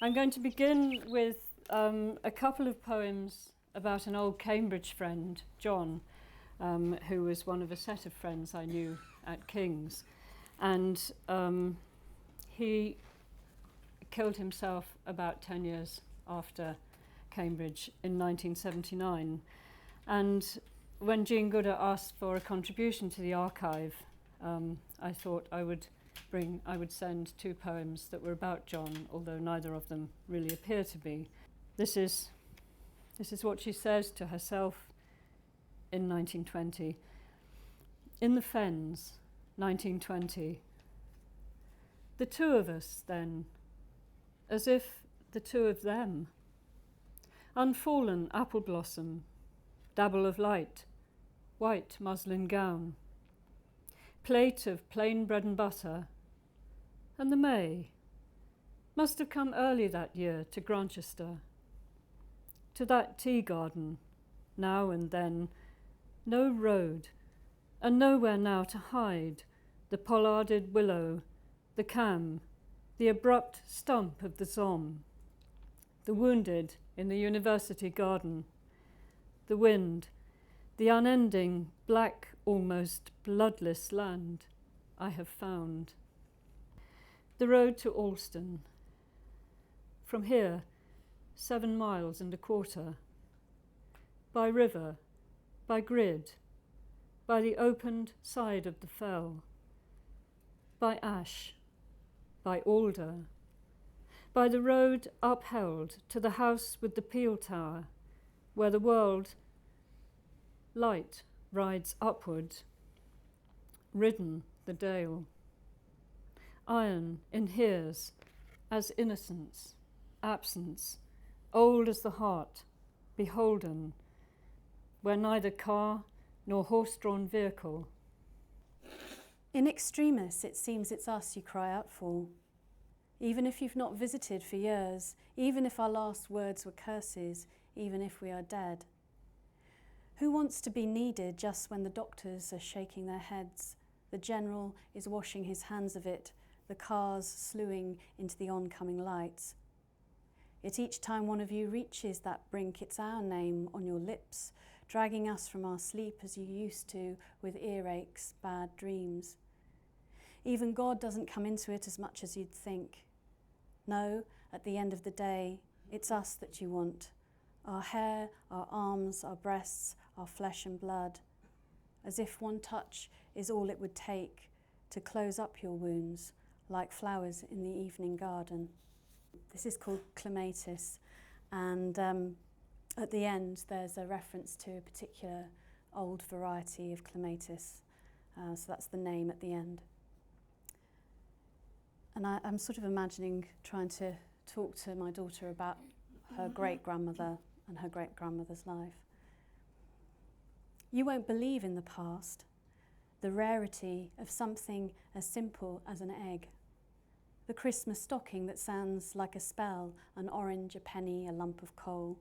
I'm going to begin with a couple of poems about an old Cambridge friend, John, who was one of a set of friends I knew at King's. And he killed himself about 10 years after Cambridge in 1979. And when Jean Gooder asked for a contribution to the archive, I thought I would send two poems that were about John, although neither of them really appear to be. This is what she says to herself in 1920. In the Fens, 1920. The two of us, then, as if the two of them. Unfallen apple blossom, dabble of light, white muslin gown, plate of plain bread and butter, and the May must have come early that year to Grantchester, to that tea garden, now and then, no road, and nowhere now to hide the pollarded willow, the cam, the abrupt stump of the zom, the wounded in the university garden, the wind, the unending, black, almost bloodless land I have found. The road to Alston. From here, 7 miles and a quarter. By river, by grid, by the opened side of the fell, by ash, by alder, by the road upheld to the house with the peel tower, where the world, light, rides upward, ridden the dale. Iron inheres as innocence, absence, old as the heart, beholden, where neither car nor horse-drawn vehicle. In extremis, it seems it's us you cry out for. Even if you've not visited for years, even if our last words were curses, even if we are dead. Who wants to be needed just when the doctors are shaking their heads, the general is washing his hands of it, the cars slewing into the oncoming lights? Yet each time one of you reaches that brink, it's our name on your lips, dragging us from our sleep as you used to, with earaches, bad dreams. Even God doesn't come into it as much as you'd think. No, at the end of the day, it's us that you want. Our hair, our arms, our breasts, our flesh and blood. As if one touch is all it would take to close up your wounds, like flowers in the evening garden. This is called clematis, and at the end there's a reference to a particular old variety of clematis, so that's the name at the end. And I'm sort of imagining trying to talk to my daughter about her great-grandmother and her great-grandmother's life. You won't believe in the past, the rarity of something as simple as an egg. The Christmas stocking that sounds like a spell, an orange, a penny, a lump of coal.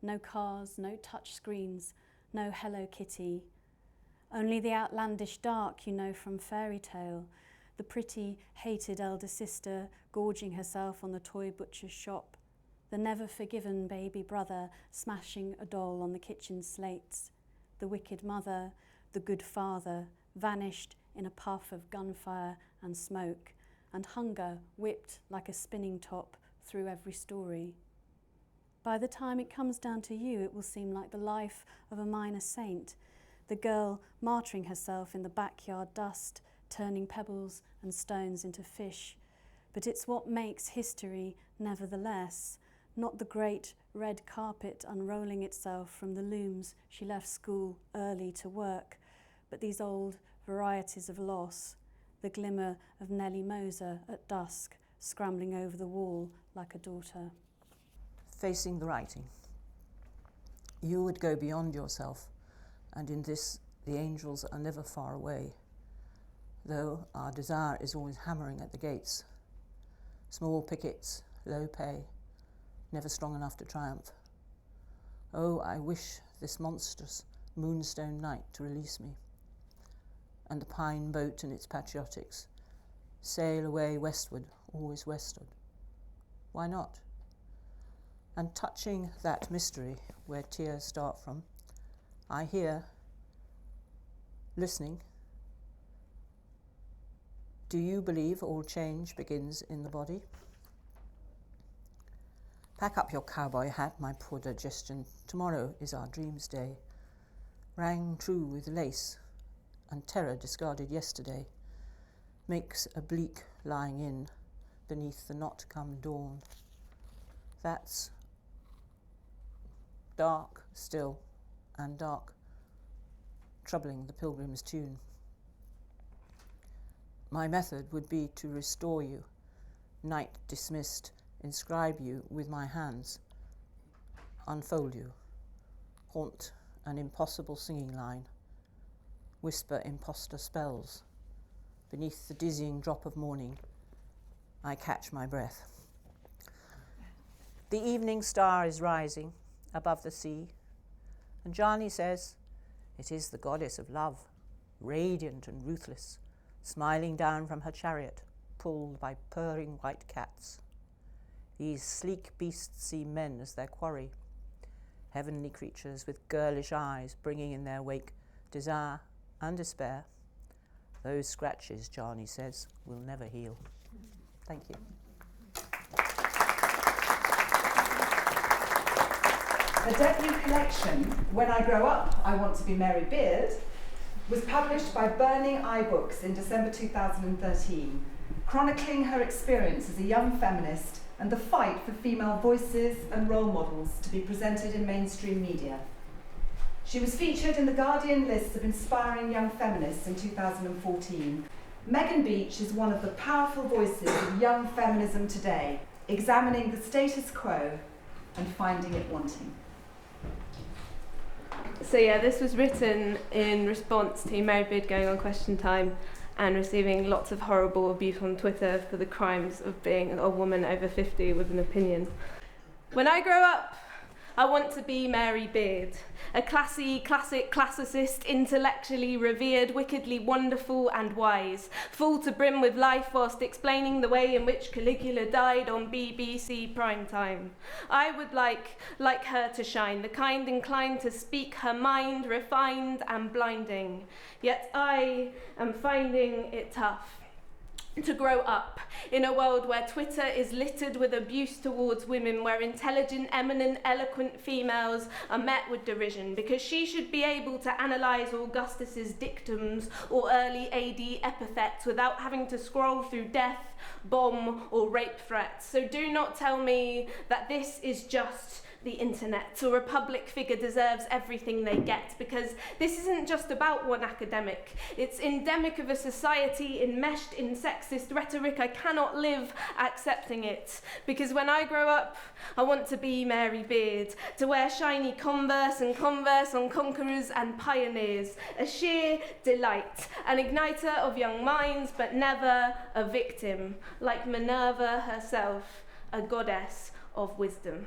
No cars, no touch screens, no Hello Kitty. Only the outlandish dark you know from fairy tale, the pretty, hated elder sister gorging herself on the toy butcher's shop, the never forgiven baby brother smashing a doll on the kitchen slates, the wicked mother, the good father, vanished in a puff of gunfire and smoke, and hunger whipped like a spinning top through every story. By the time it comes down to you, it will seem like the life of a minor saint, the girl martyring herself in the backyard dust, turning pebbles and stones into fish. But it's what makes history nevertheless, not the great red carpet unrolling itself from the looms she left school early to work, but these old varieties of loss, the glimmer of Nellie Moser at dusk, scrambling over the wall like a daughter. Facing the writing. You would go beyond yourself, and in this the angels are never far away, though our desire is always hammering at the gates. Small pickets, low pay, never strong enough to triumph. Oh, I wish this monstrous moonstone night to release me, and the pine boat and its patriotics sail away westward, always westward. Why not? And touching that mystery where tears start from, I hear, listening, do you believe all change begins in the body? Pack up your cowboy hat, my poor digestion. Tomorrow is our dreams' day. Rang true with lace and terror discarded yesterday. Makes a bleak lying in beneath the not-come dawn. That's dark still and dark, troubling the pilgrim's tune. My method would be to restore you, night dismissed, inscribe you with my hands, unfold you, haunt an impossible singing line, whisper imposter spells. Beneath the dizzying drop of morning, I catch my breath. The evening star is rising above the sea, and Jani says, it is the goddess of love, radiant and ruthless, smiling down from her chariot, pulled by purring white cats. These sleek beasts see men as their quarry, heavenly creatures with girlish eyes bringing in their wake desire and despair. Those scratches, Jani says, will never heal. Thank you. Her debut collection, When I Grow Up, I Want to Be Mary Beard, was published by Burning Eye Books in December 2013, chronicling her experience as a young feminist and the fight for female voices and role models to be presented in mainstream media. She was featured in the Guardian list of inspiring young feminists in 2014. Megan Beach is one of the powerful voices of young feminism today, examining the status quo and finding it wanting. So yeah, this was written in response to Mary Beard going on Question Time and receiving lots of horrible abuse on Twitter for the crimes of being a woman over 50 with an opinion. When I grow up, I want to be Mary Beard, a classy, classic, classicist, intellectually revered, wickedly wonderful and wise, full to brim with life whilst explaining the way in which Caligula died on BBC primetime. I would like her to shine, the kind inclined to speak her mind, refined and blinding. Yet I am finding it tough to grow up in a world where Twitter is littered with abuse towards women, where intelligent, eminent, eloquent females are met with derision because she should be able to analyse Augustus's dictums or early AD epithets without having to scroll through death, bomb or rape threats. So do not tell me that this is just the internet, or a public figure deserves everything they get, because this isn't just about one academic. It's endemic of a society enmeshed in sexist rhetoric. I cannot live accepting it, because when I grow up, I want to be Mary Beard, to wear shiny Converse and Converse on conquerors and pioneers, a sheer delight, an igniter of young minds, but never a victim, like Minerva herself, a goddess of wisdom.